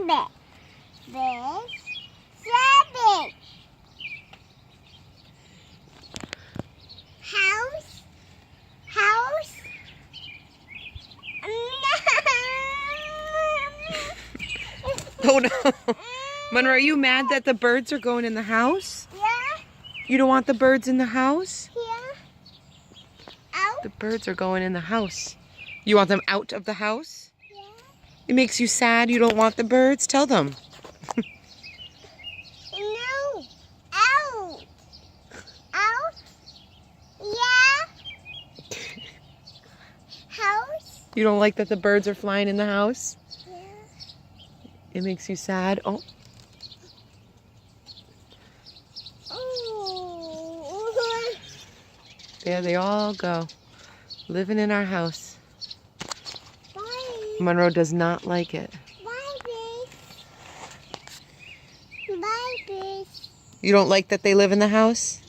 rabbit. This rabbit. House. House. Oh no. Monroe, are you mad that the birds are going in the house? Yeah. You don't want the birds in the house? Yeah. Out. The birds are going in the house. You want them out of the house? Yeah. It makes you sad you don't want the birds? Tell them. No. Out. Out. Yeah. House. You don't like that the birds are flying in the house? Yeah. It makes you sad? Oh, Oh. there they all go. Living in our house. Bye. Monroe does not like it. Bye, babe. Bye, babe. You don't like that they live in the house?